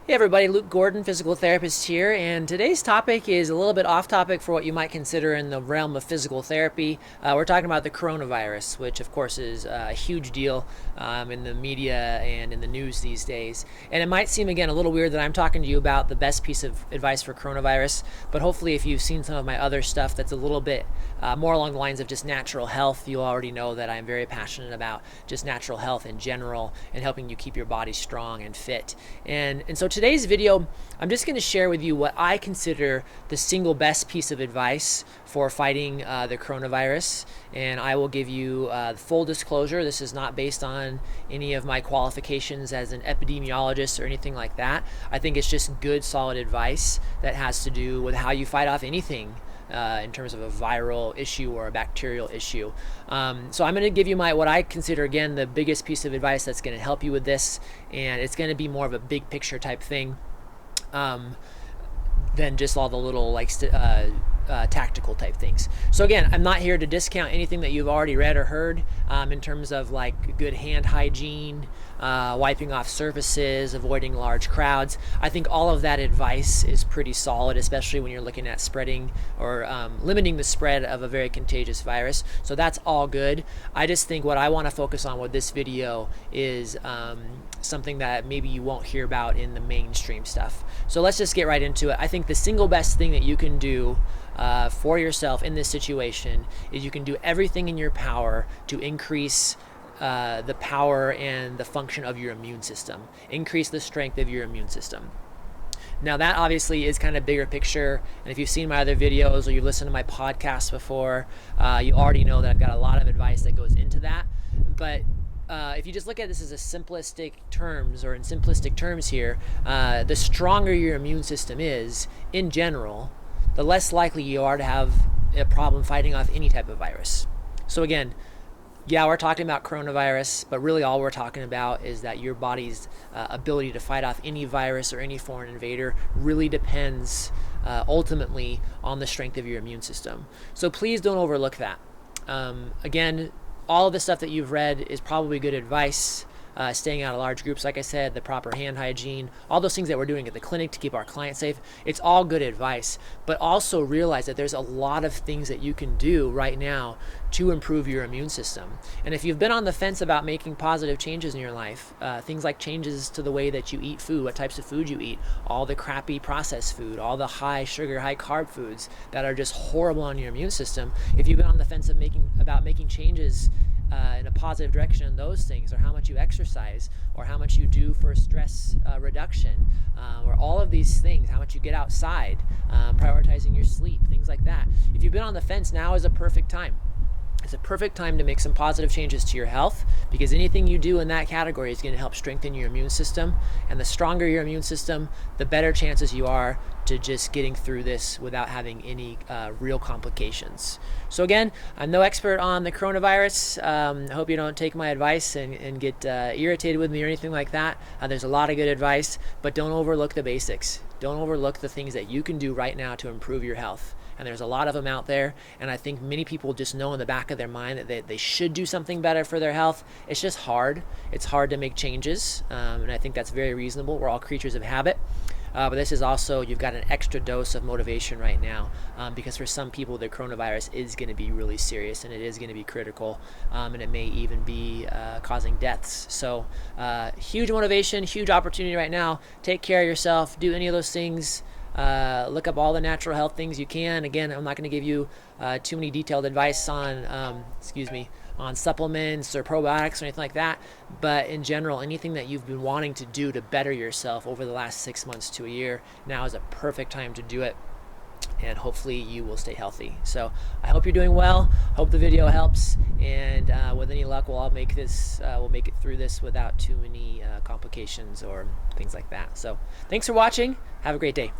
Hey everybody, Luke Gordon, physical therapist here, and today's topic is a little bit off topic for what you might consider in the realm of physical therapy. We're talking about the coronavirus, which of course is a huge deal in the media and in the news these days. And it might seem again a little weird that I'm talking to you about the best piece of advice for coronavirus, but hopefully if you've seen some of my other stuff that's a little bit more along the lines of just natural health, you'll already know that I'm very passionate about just natural health in general and helping you keep your body strong and fit. And so today's video, I'm just going to share with you what I consider the single best piece of advice for fighting the coronavirus. And I will give you full disclosure. This is not based on any of my qualifications as an epidemiologist or anything like that. I think it's just good, solid advice that has to do with how you fight off anything in terms of a viral issue or a bacterial issue. So I'm going to give you what I consider, again, the biggest piece of advice that's going to help you with this, and it's going to be more of a big picture type thing than just all the little tactical type things. So again, I'm not here to discount anything that you've already read or heard in terms of like good hand hygiene, wiping off surfaces, avoiding large crowds. I think all of that advice is pretty solid, especially when you're looking at spreading or limiting the spread of a very contagious virus. So that's all good. I just think what I want to focus on with this video is something that maybe you won't hear about in the mainstream stuff. So let's just get right into it. I think the single best thing that you can do for yourself in this situation is you can do everything in your power to increase the power and the function of your immune system, increase the strength of your immune system. Now that obviously is kind of bigger picture, and if you've seen my other videos or you've listened to my podcast before, you already know that I've got a lot of advice that goes into that. But if you just look at this as a simplistic terms, or in simplistic terms here, the stronger your immune system is in general, the less likely you are to have a problem fighting off any type of virus. So again, yeah, we're talking about coronavirus, but really all we're talking about is that your body's ability to fight off any virus or any foreign invader really depends ultimately on the strength of your immune system. So please don't overlook that. Again, all of the stuff that you've read is probably good advice. Staying out of large groups, like I said, the proper hand hygiene, all those things that we're doing at the clinic to keep our clients safe, it's all good advice. But also realize that there's a lot of things that you can do right now to improve your immune system. And if you've been on the fence about making positive changes in your life, things like changes to the way that you eat food, what types of food you eat, all the crappy processed food, all the high sugar, high carb foods that are just horrible on your immune system, if you've been on the fence of making changes in a positive direction in those things, or how much you exercise, or how much you do for stress reduction, or all of these things, how much you get outside, prioritizing your sleep, things like that. If you've been on the fence, now is a perfect time. It's a perfect time to make some positive changes to your health, because anything you do in that category is going to help strengthen your immune system. And the stronger your immune system, the better chances you are to just getting through this without having any real complications. So again, I'm no expert on the coronavirus. I hope you don't take my advice and get irritated with me or anything like that. There's a lot of good advice, but don't overlook the basics. Don't overlook the things that you can do right now to improve your health. And there's a lot of them out there, and I think many people just know in the back of their mind that they should do something better for their health. It's just hard. It's hard to make changes, and I think that's very reasonable. We're all creatures of habit. But this is also, you've got an extra dose of motivation right now, because for some people the coronavirus is going to be really serious, and it is going to be critical, and it may even be causing deaths. So huge motivation, huge opportunity right now. Take care of yourself. Do any of those things. Look up all the natural health things you can. Again, I'm not going to give you too many detailed advice on on supplements or probiotics or anything like that, but in general, anything that you've been wanting to do to better yourself over the last 6 months to a year, now is a perfect time to do it, and hopefully you will stay healthy. So I hope you're doing well. Hope the video helps, and with any luck we'll make it through this without too many complications or things like that. So thanks for watching. Have a great day.